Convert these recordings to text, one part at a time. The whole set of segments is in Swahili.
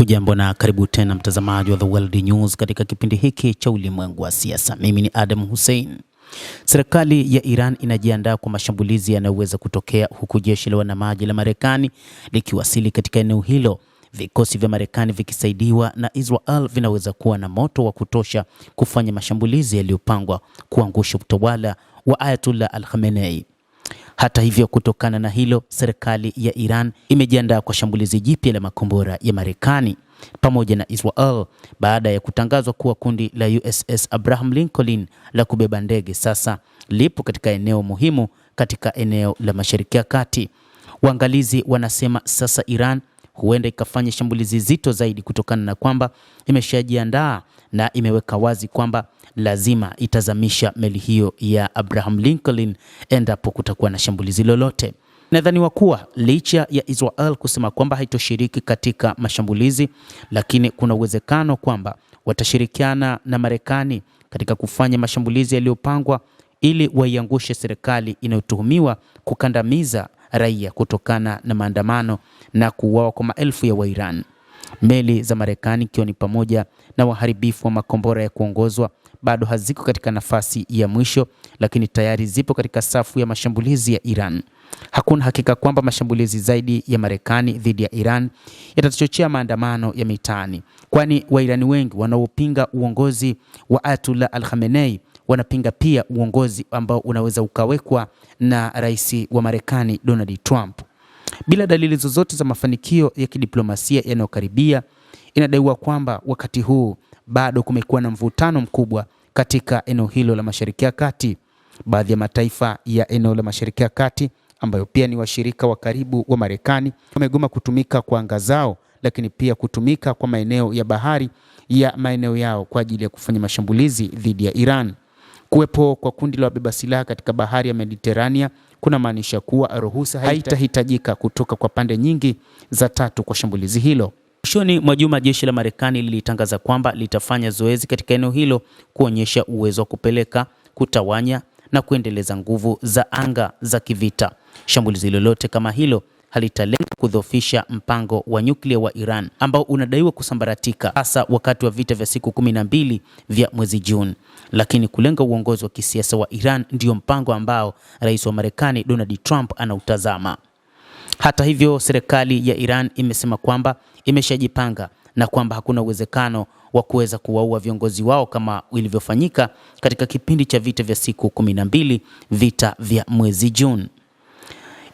Hujambo na karibu tena mtazamaji wa The World News katika kipindi hiki cha ulimwengu wa siasa. Mimi ni Adam Hussein. Serikali ya Iran inajiandaa kwa mashambulizi yanayoweza kutokea huku jeshi la wanamaji la Marekani likiwasili katika eneo hilo. Vikosi vya Marekani vikisaidiwa na Israel vinaweza kuwa na moto wa kutosha kufanya mashambulizi yaliyopangwa kuangusha utawala wa Ayatollah Al-Khamenei. Hata hivyo, kutokana na hilo, serikali ya Iran imejiandaa kwa shambulizi jipya la makombora ya Marekani pamoja na Israel baada ya kutangazwa kuwa kundi la USS Abraham Lincoln la kubeba ndege sasa lipo katika eneo muhimu katika eneo la Mashariki ya Kati. Waangalizi wanasema sasa Iran huenda ikafanya shambulizi zito zaidi kutokana na kwamba imeshajiandaa na imeweka wazi kwamba lazima itazamisha meli hiyo ya Abraham Lincoln endapo kutakuwa na shambulizi lolote. Nadhani kuwa licha ya Israel kusema kwamba haitoshiriki katika mashambulizi, lakini kuna uwezekano kwamba watashirikiana na Marekani katika kufanya mashambulizi yaliyopangwa ili waiangushe serikali inayotuhumiwa kukandamiza raia kutokana na maandamano na kuuawa kwa maelfu ya Wairan. Meli za Marekani ikiwa ni pamoja na waharibifu wa makombora ya kuongozwa bado haziko katika nafasi ya mwisho, lakini tayari zipo katika safu ya mashambulizi ya Iran. Hakuna hakika kwamba mashambulizi zaidi ya Marekani dhidi ya Iran yatachochea maandamano ya mitaani, kwani Wairani wengi wanaopinga uongozi wa Ayatollah Al-Khamenei wanapinga pia uongozi ambao unaweza ukawekwa na rais wa Marekani Donald Trump. Bila dalili zozote za mafanikio ya kidiplomasia yanayokaribia, inadaiwa kwamba wakati huu bado kumekuwa na mvutano mkubwa katika eneo hilo la Mashariki ya Kati. Baadhi ya mataifa ya eneo la Mashariki ya Kati ambayo pia ni washirika wa karibu wa Marekani wamegoma kutumika kwa anga zao, lakini pia kutumika kwa maeneo ya bahari ya maeneo yao kwa ajili ya kufanya mashambulizi dhidi ya Iran. Kuwepo kwa kundi la wabeba silaha katika bahari ya Mediterania kuna maanisha kuwa ruhusa haitahitajika kutoka kwa pande nyingi za tatu kwa shambulizi hilo. Mwishoni mwa juma jeshi la Marekani lilitangaza kwamba litafanya zoezi katika eneo hilo kuonyesha uwezo wa kupeleka, kutawanya na kuendeleza nguvu za anga za kivita. Shambulizi lolote kama hilo halitalenga kudhoofisha mpango wa nyuklia wa Iran ambao unadaiwa kusambaratika hasa wakati wa vita vya siku 12 vya mwezi Juni, lakini kulenga uongozi wa kisiasa wa Iran ndio mpango ambao rais wa Marekani Donald Trump anautazama. Hata hivyo, serikali ya Iran imesema kwamba imeshajipanga na kwamba hakuna uwezekano wa kuweza kuwaua viongozi wao kama ilivyofanyika katika kipindi cha vita vya siku 12 vita vya mwezi Juni.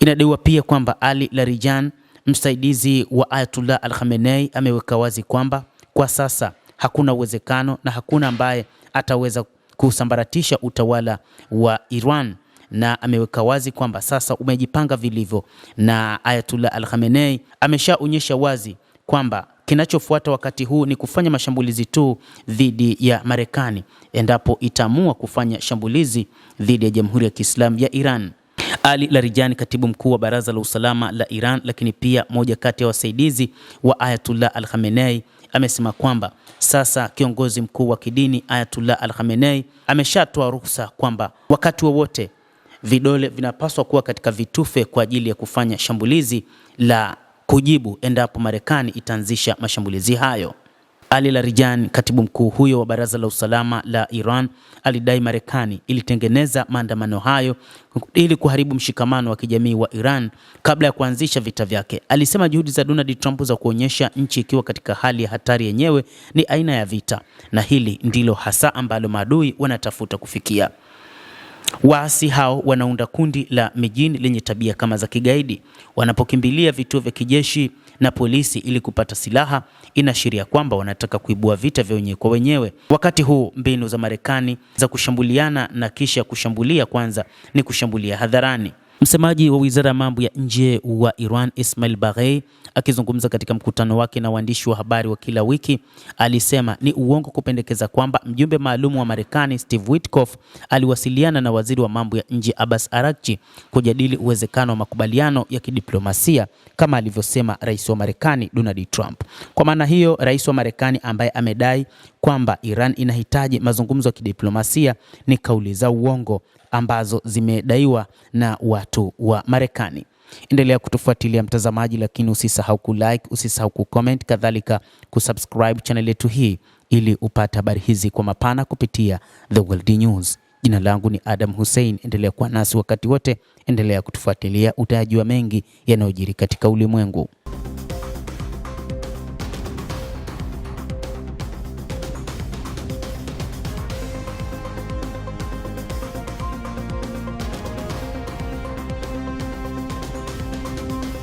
Inadaiwa pia kwamba Ali Larijani, msaidizi wa Ayatollah Al-Khamenei, ameweka wazi kwamba kwa sasa hakuna uwezekano na hakuna ambaye ataweza kusambaratisha utawala wa Iran, na ameweka wazi kwamba sasa umejipanga vilivyo, na Ayatollah Al-Khamenei ameshaonyesha wazi kwamba kinachofuata wakati huu ni kufanya mashambulizi tu dhidi ya Marekani endapo itaamua kufanya shambulizi dhidi ya Jamhuri ya Kiislamu ya Iran. Ali Larijani, katibu mkuu wa Baraza la Usalama la Iran, lakini pia moja kati ya wasaidizi wa Ayatollah Al-Khamenei, amesema kwamba sasa kiongozi mkuu wa kidini Ayatollah Al-Khamenei ameshatoa ruhusa kwamba wakati wowote vidole vinapaswa kuwa katika vitufe kwa ajili ya kufanya shambulizi la kujibu endapo Marekani itaanzisha mashambulizi hayo. Ali Larijani, katibu mkuu huyo wa Baraza la Usalama la Iran, alidai Marekani ilitengeneza maandamano hayo ili kuharibu mshikamano wa kijamii wa Iran kabla ya kuanzisha vita vyake. Alisema juhudi za Donald Trump za kuonyesha nchi ikiwa katika hali ya hatari yenyewe ni aina ya vita, na hili ndilo hasa ambalo maadui wanatafuta kufikia. Waasi hao wanaunda kundi la mijini lenye tabia kama za kigaidi. Wanapokimbilia vituo vya kijeshi na polisi ili kupata silaha, inaashiria kwamba wanataka kuibua vita vya wenyewe kwa wenyewe. Wakati huu mbinu za Marekani za kushambuliana na kisha kushambulia kwanza ni kushambulia hadharani. Msemaji wa Wizara ya Mambo ya Nje wa Iran, Ismail Baghei, akizungumza katika mkutano wake na waandishi wa habari wa kila wiki, alisema ni uongo kupendekeza kwamba mjumbe maalum wa Marekani Steve Witkoff aliwasiliana na waziri wa mambo ya nje Abbas Araghchi kujadili uwezekano wa makubaliano ya kidiplomasia kama alivyosema rais wa Marekani Donald Trump. Kwa maana hiyo, rais wa Marekani ambaye amedai kwamba Iran inahitaji mazungumzo ya kidiplomasia ni kauli za uongo ambazo zimedaiwa na watu wa Marekani. Endelea kutufuatilia mtazamaji, lakini usisahau kulike, usisahau kucomment, kadhalika kusubscribe channel yetu hii ili upate habari hizi kwa mapana kupitia The World News. Jina langu ni Adam Hussein. Endelea kuwa nasi wakati wote, endelea kutufuatilia, utajua mengi yanayojiri katika ulimwengu.